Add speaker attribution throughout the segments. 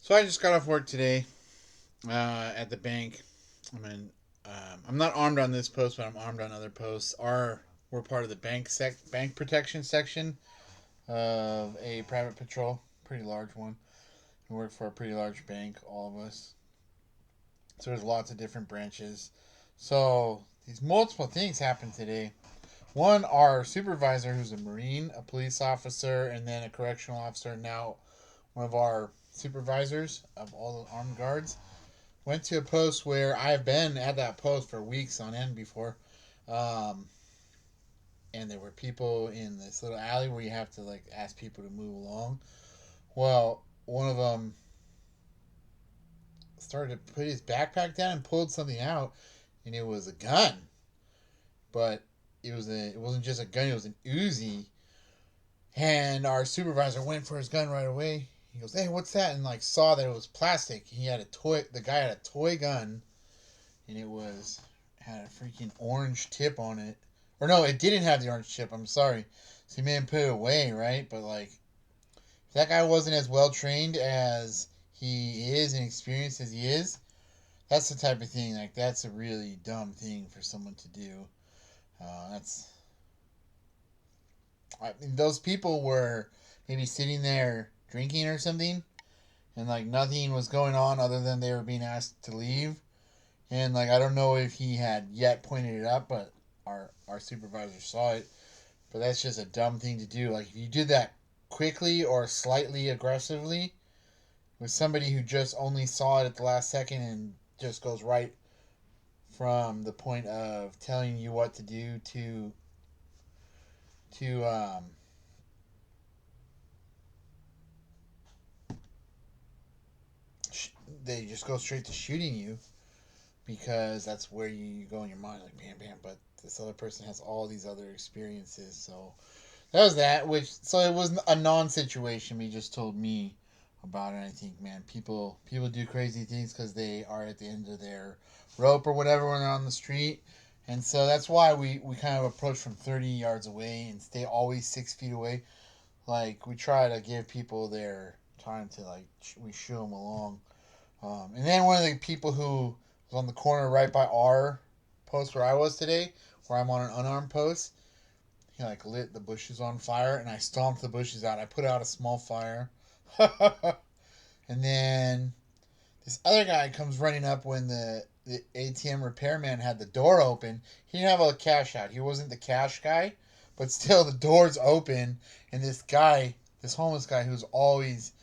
Speaker 1: So I just got off work today at the bank. I'm not armed on this post, but I'm armed on other posts. We're part of the bank protection section of a private patrol, pretty large one. We work for a pretty large bank, all of us. So there's lots of different branches. So these multiple things happened today. One, our supervisor, who's a Marine, a police officer, and then a correctional officer, now one of our supervisors of all the armed guards, went to a post where I've been at that post for weeks on end before. Um, and there were people in this little alley where you have to like ask people to move along. Well, one of them started to put his backpack down and pulled something out, and it was a gun. But it wasn't just a gun; it was an Uzi. And our supervisor went for his gun right away. He goes, "Hey, what's that?" And like saw that it was plastic. He had a toy. The guy had a toy gun, and it was had a freaking orange tip on it. Or no, it didn't have the orange tip. I'm sorry. So he made him put it away, right? But like, if that guy wasn't as well trained as he is and experienced as he is, that's the type of thing. Like, that's a really dumb thing for someone to do. That's I mean, those people were maybe sitting there drinking or something, and like nothing was going on other than they were being asked to leave. And like I don't know if he had yet pointed it up, but our supervisor saw it. But that's just a dumb thing to do. Like if you did that quickly or slightly aggressively with somebody who just only saw it at the last second and just goes right from the point of telling you what to do to they just go straight to shooting you because that's where you go in your mind like bam bam. But this other person has all these other experiences, so that was that. Which so it was a non-situation. He just told me about it. I think, man, people do crazy things because they are at the end of their rope or whatever when they're on the street, and so that's why we kind of approach from 30 yards away and stay always 6 feet away. Like we try to give people their time to like we shoo them along. And then one of the people who was on the corner right by our post where I was today, where I'm on an unarmed post, he like lit the bushes on fire, and I stomped the bushes out. I put out a small fire, and then this other guy comes running up when the ATM repairman had the door open. He didn't have a cash out. He wasn't the cash guy, but still the door's open, and this guy, this homeless guy who's always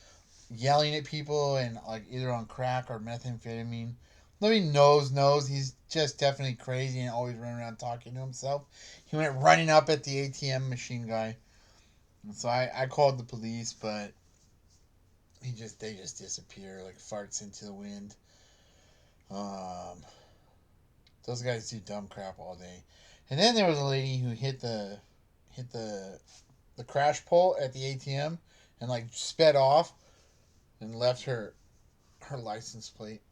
Speaker 1: yelling at people and like either on crack or methamphetamine. Nobody knows. He's just definitely crazy and always running around talking to himself. He went running up at the ATM machine guy. And so I called the police, but they just disappear like farts into the wind. Um, those guys do dumb crap all day. And then there was a lady who hit the crash pole at the ATM and like sped off and left her license plate.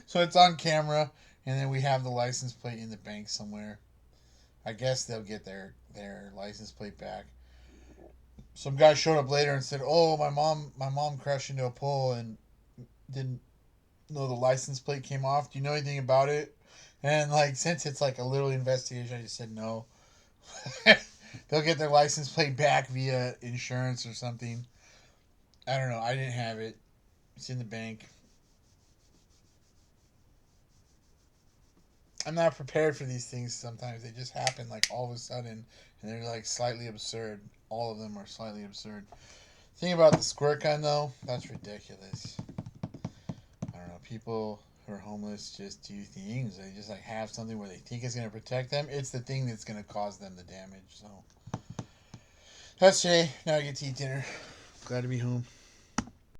Speaker 1: So it's on camera, and then we have the license plate in the bank somewhere. I guess they'll get their license plate back. Some guy showed up later and said, "Oh, my mom crashed into a pole and didn't know the license plate came off. Do you know anything about it?" And like since it's like a little investigation, I just said no. They'll get their license plate back via insurance or something. I don't know. I didn't have it. It's in the bank. I'm not prepared for these things sometimes. They just happen like all of a sudden and they're like slightly absurd. All of them are slightly absurd. Thing about the squirt gun though, that's ridiculous. I don't know. People who are homeless just do things. They just like have something where they think it's gonna protect them. It's the thing that's gonna cause them the damage. So that's today. Now I get to eat dinner. Glad to be home.